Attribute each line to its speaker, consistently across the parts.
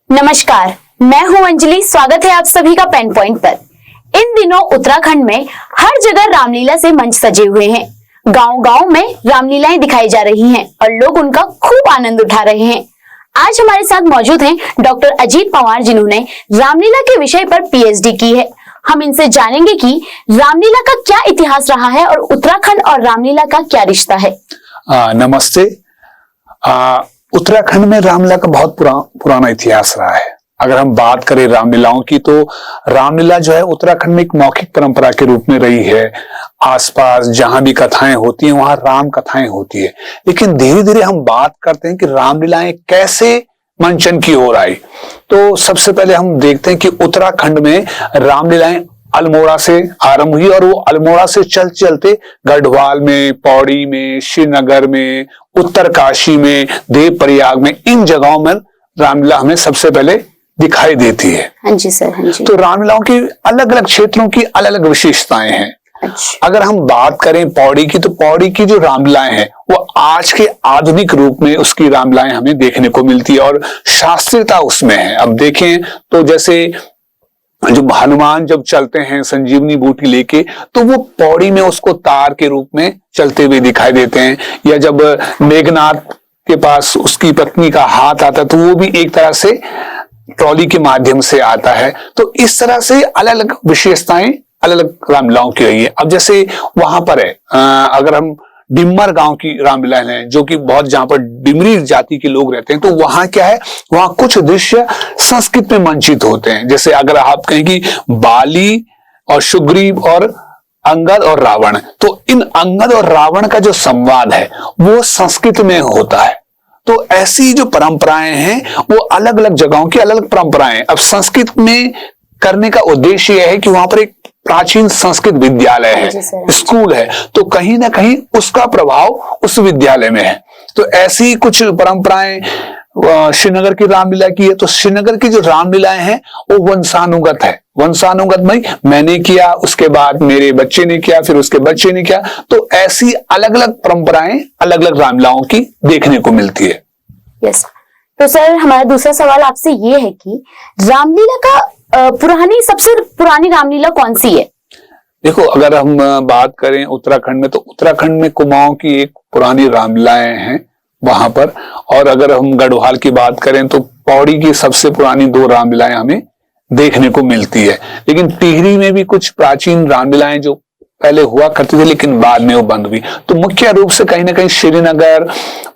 Speaker 1: नमस्कार, मैं हूं अंजलि। स्वागत है आप सभी का पेन पॉइंट पर। इन दिनों उत्तराखंड में हर जगह रामलीला से मंच सजे हुए हैं। गांव-गांव में रामलीलाएं दिखाई जा रही हैं और लोग उनका खूब आनंद उठा रहे हैं। आज हमारे साथ मौजूद हैं डॉक्टर अजीत पंवार, जिन्होंने रामलीला के विषय पर पीएचडी की है। हम इनसे जानेंगे कि रामलीला का क्या इतिहास रहा है और उत्तराखंड और रामलीला का क्या रिश्ता है।
Speaker 2: नमस्ते। उत्तराखंड में रामलीला का बहुत पुराना इतिहास रहा है। अगर हम बात करें रामलीलाओं की, तो रामलीला जो है उत्तराखंड में एक मौखिक परंपरा के रूप में रही है। आसपास जहां भी कथाएं होती हैं वहां राम कथाएं होती है। लेकिन धीरे धीरे हम बात करते हैं कि रामलीलाएं कैसे मंचन की ओर आई। तो सबसे पहले हम देखते हैं कि उत्तराखंड में रामलीलाएं अल्मोड़ा से आरंभ हुई और वो अल्मोड़ा से चलते चलते गढ़वाल में, पौड़ी में, श्रीनगर में, उत्तरकाशी में, देवप्रयाग में, इन जगहों में रामलीला हमें सबसे पहले दिखाई देती है।
Speaker 1: हाँ जी सर, हाँ जी।
Speaker 2: तो रामलीलाओं की अलग अलग क्षेत्रों की अलग अलग विशेषताएं हैं।
Speaker 1: अच्छा।
Speaker 2: अगर हम बात करें पौड़ी की, तो पौड़ी की जो रामलीलाएं हैं वो आज के आधुनिक रूप में उसकी रामलीलाएं हमें देखने को मिलती है और शास्त्रीयता उसमें है। अब देखें तो जैसे जो हनुमान जब चलते हैं संजीवनी बूटी लेके, तो वो पौड़ी में उसको तार के रूप में चलते हुए दिखाई देते हैं। या जब मेघनाथ के पास उसकी पत्नी का हाथ आता है तो वो भी एक तरह से ट्रॉली के माध्यम से आता है। तो इस तरह से अलग अलग विशेषताएं अलग अलग रामलीलाओं की रही है। अब जैसे वहां पर है, अगर हम डिम्मर गांव की रामलीला है, जो कि बहुत जहां पर डिमरी जाति के लोग रहते हैं, तो वहां क्या है, वहां कुछ दृश्य संस्कृत में मंचित होते हैं। जैसे अगर आप कहें कि बाली और सुग्रीव और अंगद और रावण, तो इन अंगद और रावण का जो संवाद है वो संस्कृत में होता है। तो ऐसी जो परंपराएं हैं वो अलग अलग जगहों की अलग अलग परंपराएं। अब संस्कृत में करने का उद्देश्य यह है कि वहां पर एक प्राचीन संस्कृत विद्यालय है, स्कूल है, तो कहीं ना कहीं उसका प्रभाव उस विद्यालय में है। तो ऐसी कुछ परंपराएं श्रीनगर की रामलीला की है। तो श्रीनगर की जो रामलीलाएं हैं वो वंशानुगत है। वंशानुगत में मैंने किया, उसके बाद मेरे बच्चे ने किया, फिर उसके बच्चे ने किया। तो ऐसी अलग अलग परंपराएं अलग अलग रामलीलाओं की देखने को मिलती है।
Speaker 1: यस। तो सर, हमारा दूसरा सवाल आपसे ये है कि रामलीला का सबसे पुरानी रामलीला कौन सी है?
Speaker 2: देखो, अगर हम बात करें उत्तराखंड में, तो उत्तराखंड में कुमाऊं की एक पुरानी रामलीलाएं हैं वहां पर। और अगर हम गढ़वाल की बात करें तो पौड़ी की सबसे पुरानी 2 रामलीलाएं हमें देखने को मिलती है। लेकिन टिहरी में भी कुछ प्राचीन रामलीलाएं जो पहले हुआ करती थी लेकिन बाद में वो बंद हुई। तो मुख्य रूप से कहीं ना कहीं श्रीनगर,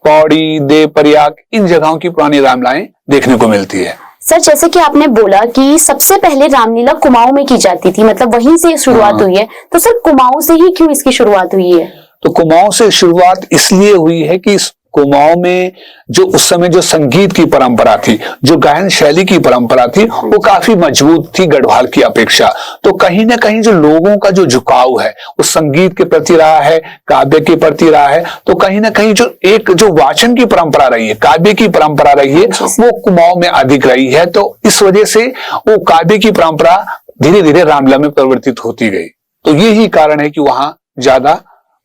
Speaker 2: पौड़ी, देवप्रयाग, इन जगहों की पुरानी रामलीलाएं देखने को मिलती है।
Speaker 1: सर, जैसे कि आपने बोला कि सबसे पहले रामलीला कुमाऊं में की जाती थी, मतलब वहीं से शुरुआत हुई है, तो सर कुमाऊं से ही क्यों इसकी शुरुआत हुई है?
Speaker 2: तो कुमाऊं से शुरुआत इसलिए हुई है कि कुमाऊं में जो उस समय जो संगीत की परंपरा थी, जो गायन शैली की परंपरा थी, वो काफी मजबूत थी गढ़वाल की अपेक्षा। तो कहीं ना कहीं जो लोगों का जो झुकाव है उस संगीत के प्रति रहा है, काव्य के प्रति रहा है। तो कहीं ना कहीं जो वाचन की परंपरा रही है, काव्य की परंपरा रही है, वो कुमाऊं में अधिक रही है। तो इस वजह से वो काव्य की परंपरा धीरे धीरे रामलीला में परिवर्तित होती गई। तो यही कारण है कि वहां ज्यादा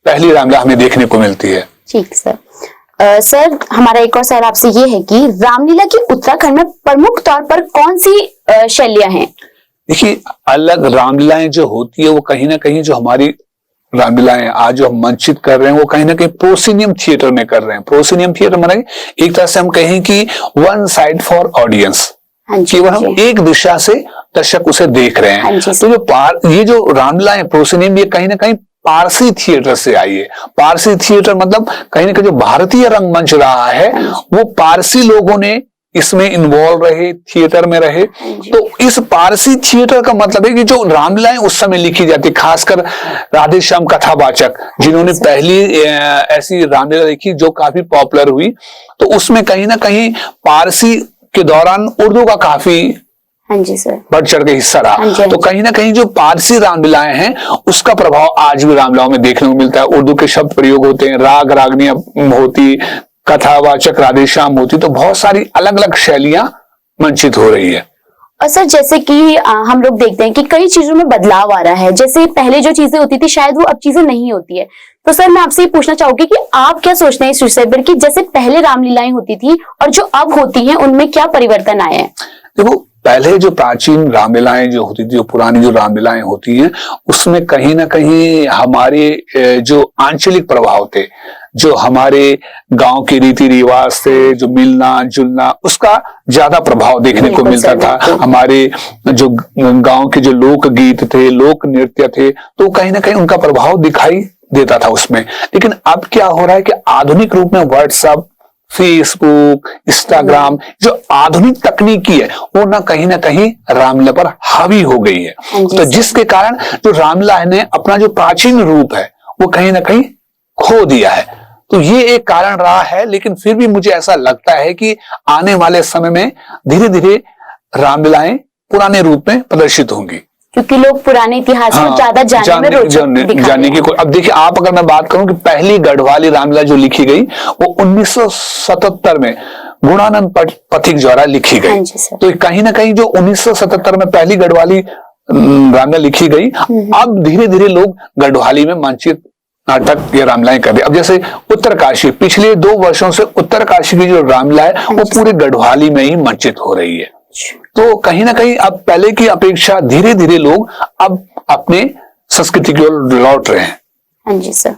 Speaker 2: पहली रामलीला हमें देखने को मिलती है।
Speaker 1: ठीक सर। सर, हमारा एक और सवाल आपसे ये है कि रामलीला की उत्तराखंड में प्रमुख तौर पर कौन सी शैलियां हैं? देखिए,
Speaker 2: अलग रामलीलाएं जो होती है वो कहीं ना कहीं जो हमारी रामलीलाएं आज जो हम मंचित कर रहे हैं वो कहीं ना कहीं प्रोसिनियम थिएटर में कर रहे हैं। प्रोसिनियम थिएटर माने एक तरह से हम कहें कि वन साइड फॉर ऑडियंस, केवल हम एक दिशा से दर्शक उसे देख रहे हैं। तो ये जो रामलीलाएं प्रोसिनियम, ये कहीं ना कहीं पारसी थिएटर से आई है। पारसी थिएटर मतलब कहीं ना कहीं जो भारतीय रंगमंच रहा है वो पारसी लोगों ने इसमें इन्वॉल्व रहे, थिएटर में रहे। तो इस पारसी थिएटर का मतलब है कि जो रामलीलाएं उस समय लिखी जाती, खासकर राधेश्याम कथावाचक, जिन्होंने पहली ऐसी रामलीला लिखी जो काफी पॉपुलर हुई, तो उसमें कहीं ना कहीं पारसी के दौरान उर्दू का काफी बढ़ चढ़ के हिस्सा रहा। तो कहीं ना कहीं जो पारसी रामलीलाएं हैं उसका प्रभाव आज भी रामलीलाओं में देखने को मिलता है। उर्दू के शब्द प्रयोग होते हैं, राग रागनियां होती, कथावाचक राधेश्याम होती, तो बहुत सारी अलग अलग शैलियां मंचित हो रही है।
Speaker 1: और सर, जैसे कि हम लोग देखते हैं कि कई चीजों में बदलाव आ रहा है। जैसे पहले जो चीजें होती थी शायद वो अब चीजें नहीं होती है। तो सर, मैं आपसे ये पूछना चाहूंगी कि आप क्या सोचते हैं इस विषय पर कि जैसे पहले रामलीलाएं होती थी और जो अब होती हैं उनमें क्या परिवर्तन आए हैं?
Speaker 2: देखो, पहले जो प्राचीन रामलीलाएं जो होती थी, जो पुरानी जो रामलीलाएं होती हैं, उसमें कहीं ना कहीं हमारे जो आंचलिक प्रभाव थे, जो हमारे गांव के रीति रिवाज थे, जो मिलना जुलना, उसका ज्यादा प्रभाव देखने को मिलता था। हमारे जो गांव के जो लोकगीत थे, लोक नृत्य थे, तो कहीं ना कहीं उनका प्रभाव दिखाई देता था उसमें। लेकिन अब क्या हो रहा है कि आधुनिक रूप में व्हाट्सएप, फेसबुक, इंस्टाग्राम, जो आधुनिक तकनीकी है, वो ना कहीं रामलीला पर हावी हो गई है। तो जिसके कारण जो रामलीला ने अपना जो प्राचीन रूप है वो कहीं ना कहीं खो दिया है। तो ये एक कारण रहा है। लेकिन फिर भी मुझे ऐसा लगता है कि आने वाले समय में धीरे धीरे रामलीलाएं पुराने रूप में प्रदर्शित होंगी,
Speaker 1: क्योंकि लोग पुराने इतिहास को ज्यादा जानने
Speaker 2: की कोई। अब देखिए, आप अगर मैं बात करूं कि पहली गढ़वाली रामलीला जो लिखी गई वो 1977 में गुणानंद पथिक द्वारा लिखी गई। तो कहीं ना कहीं जो 1977 में पहली गढ़वाली रामलीला लिखी गई, अब धीरे धीरे लोग गढ़वाली में मंचित नाटक या रामलीलाएं कर रहे। अब जैसे उत्तरकाशी, पिछले 2 वर्षों से उत्तरकाशी की जो रामलीला है वो पूरे गढ़वाली में ही मंचित हो रही है। तो कहीं ना कहीं अब पहले की अपेक्षा धीरे धीरे लोग अब अपने संस्कृति की ओर लौट रहे हैं।
Speaker 1: हाँ जी सर।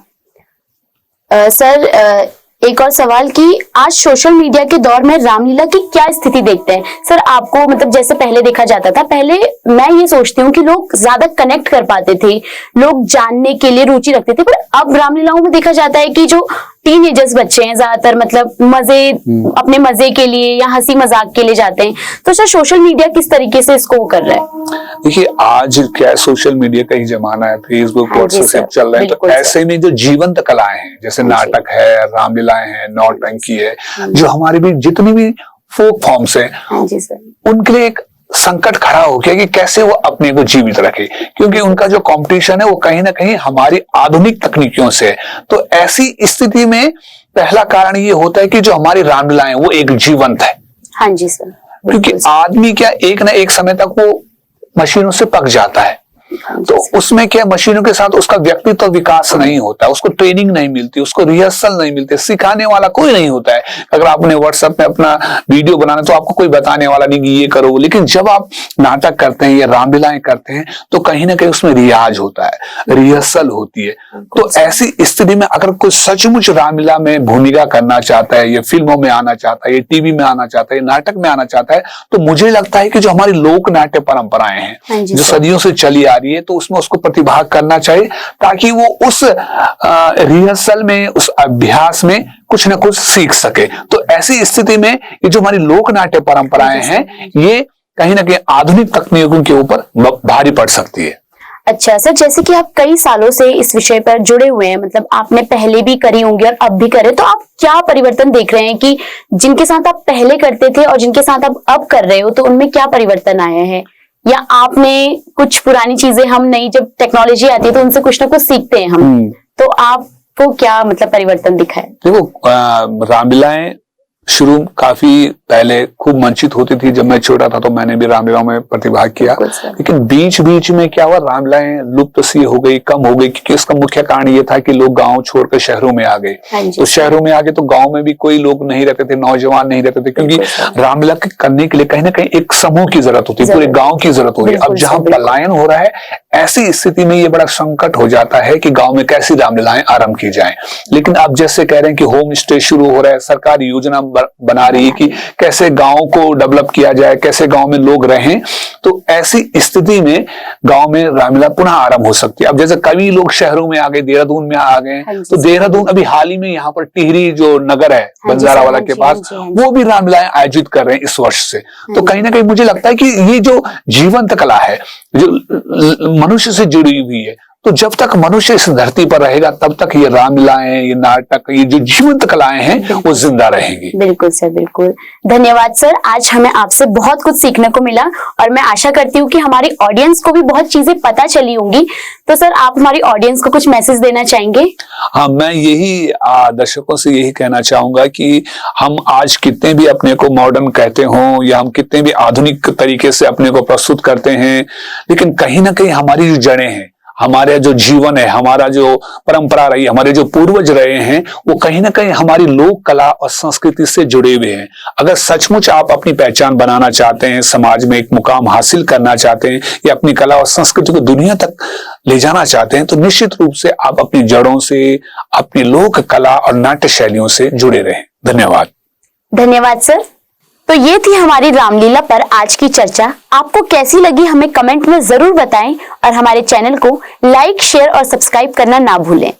Speaker 1: सर, एक और सवाल कि आज सोशल मीडिया के दौर में रामलीला की क्या स्थिति देखते हैं सर? आपको मतलब जैसे पहले देखा जाता था, पहले मैं ये सोचती हूँ कि लोग ज्यादा कनेक्ट कर पाते थे, लोग जानने के लिए रुचि रखते थे, पर अब रामलीलाओं में देखा जाता है कि जो टीनेजर्स बच्चे हैं ज्यादातर मतलब अपने मजे के लिए या हंसी मजाक के लिए जाते हैं। तो सर, सोशल मीडिया किस तरीके से इसको कर रहा है?
Speaker 2: देखिए, आज क्या सोशल मीडिया का ही जमाना है, फेसबुक व्हाट्सएप चल रहे हैं। तो ऐसे में जो जीवंत कलाएं हैं, जैसे नाटक है, रामलीलाएं हैं, नौटंकी है, जो हमारे भी जितनी भी फोक फॉर्म्स हैं, उनके लिए एक संकट खड़ा हो गया कि कैसे वो अपने को जीवित रखे, क्योंकि उनका जो कंपटीशन है वो कहीं ना कहीं हमारी आधुनिक तकनीकियों से है। तो ऐसी स्थिति में पहला कारण ये होता है कि जो हमारी रामलीलाएं वो एक जीवंत है।
Speaker 1: हाँ जी सर।
Speaker 2: क्योंकि आदमी क्या एक ना एक समय तक वो मशीनों से पक जाता है, तो उसमें क्या मशीनों के साथ उसका व्यक्तित्व विकास नहीं होता, उसको ट्रेनिंग नहीं मिलती, उसको रिहर्सल नहीं मिलती, सिखाने वाला कोई नहीं होता है। अगर आपने व्हाट्सएप में अपना वीडियो बनाना तो आपको कोई बताने वाला नहीं कि ये करो। लेकिन जब आप नाटक करते हैं या रामलीलाएं करते हैं तो कहीं ना कहीं उसमें रियाज होता है, रिहर्सल होती है। तो ऐसी स्थिति में अगर कोई सचमुच रामलीला में भूमिका करना चाहता है, या फिल्मों में आना चाहता है, या टीवी में आना चाहता है, नाटक में आना चाहता है, तो मुझे लगता है कि जो हमारी लोक नाट्य परंपराएं हैं जो सदियों से चली आ रही है, तो उसमें उसको प्रतिभाग करना चाहिए, ताकि वो उस रिहर्सल में, उस अभ्यास में कुछ ना कुछ सीख सके। तो ऐसी स्थिति में ये जो हमारी लोक नाट्य परंपराएं हैं, ये कहीं ना कहीं आधुनिक तकनीकों के ऊपर भारी पड़ सकती है।
Speaker 1: अच्छा सर, जैसे कि आप कई सालों से इस विषय पर जुड़े हुए हैं, मतलब आपने पहले भी करी होंगी और अब भी करे, तो आप क्या परिवर्तन देख रहे हैं कि जिनके साथ आप पहले करते थे और जिनके साथ आप अब कर रहे हो, तो उनमें क्या परिवर्तन आया है? या आपने कुछ पुरानी चीजें, हम नई जब टेक्नोलॉजी आती है तो उनसे कुछ ना कुछ सीखते हैं हम, तो आपको क्या मतलब परिवर्तन दिखा है?
Speaker 2: देखो, रामलीलाएं शुरू काफी पहले खूब मंचित होती थी। जब मैं छोटा था तो मैंने भी रामलीलाओं में प्रतिभाग किया, लेकिन बीच बीच में क्या हुआ, रामलीलाएं लुप्त सी हो गई, कम हो गई, क्योंकि इसका मुख्य कारण ये था कि लोग गांव छोड़कर शहरों में आ गए। तो शहरों में आ गए तो गांव में भी कोई लोग नहीं रहते थे, नौजवान नहीं रहते थे, क्योंकि रामलीला करने के लिए कहीं ना कहीं एक समूह की जरूरत होती है, पूरे गाँव की जरूरत होती है। अब जहाँ पलायन हो रहा है, ऐसी स्थिति में ये बड़ा संकट हो जाता है कि गाँव में कैसी रामलीलाएं आरंभ की जाए। लेकिन आप जैसे कह रहे हैं कि होम स्टे शुरू हो रहा है, सरकार योजना बना रही है कि कैसे गांव को डेवलप किया जाए, कैसे गांव में लोग रहें, तो ऐसी स्थिति में गांव में रामलीला पुनः आरंभ हो सकती है। अब जैसे कई लोग शहरों में आ गए, देहरादून में आ गए, तो देहरादून अभी हाल ही में यहाँ पर टिहरी जो नगर है बंजारा वाला के पास, वो भी रामलीलाएं आयोजित कर रहे हैं इस वर्ष से। तो कहीं ना कहीं मुझे लगता है कि ये जो जीवंत कला है, जो मनुष्य से जुड़ी हुई है, तो जब तक मनुष्य इस धरती पर रहेगा तब तक ये रामलीलाएं, ये नाटक, ये जो जीवंत कलाएं हैं वो जिंदा रहेंगी।
Speaker 1: बिल्कुल सर, बिल्कुल। धन्यवाद सर, आज हमें आपसे बहुत कुछ सीखने को मिला और मैं आशा करती हूँ कि हमारी ऑडियंस को भी बहुत चीजें पता चली होंगी। तो सर, आप हमारी ऑडियंस को कुछ मैसेज देना चाहेंगे?
Speaker 2: हाँ, मैं यही दर्शकों से यही कहना चाहूंगा कि हम आज कितने भी अपने को मॉडर्न कहते हों या हम कितने भी आधुनिक तरीके से अपने को प्रस्तुत करते हैं, लेकिन कहीं ना कहीं हमारी जो जड़ें हैं, हमारे जो जीवन है, हमारा जो परंपरा रही, हमारे जो पूर्वज रहे हैं, वो कहीं ना कहीं हमारी लोक कला और संस्कृति से जुड़े हुए हैं। अगर सचमुच आप अपनी पहचान बनाना चाहते हैं, समाज में एक मुकाम हासिल करना चाहते हैं या अपनी कला और संस्कृति को दुनिया तक ले जाना चाहते हैं, तो निश्चित रूप से आप अपनी जड़ों से, अपनी लोक कला और नाट्य शैलियों से जुड़े रहें। धन्यवाद।
Speaker 1: धन्यवाद सर। तो ये थी हमारी रामलीला पर आज की चर्चा। आपको कैसी लगी हमें कमेंट में जरूर बताएं और हमारे चैनल को लाइक, शेयर और सब्सक्राइब करना ना भूलें।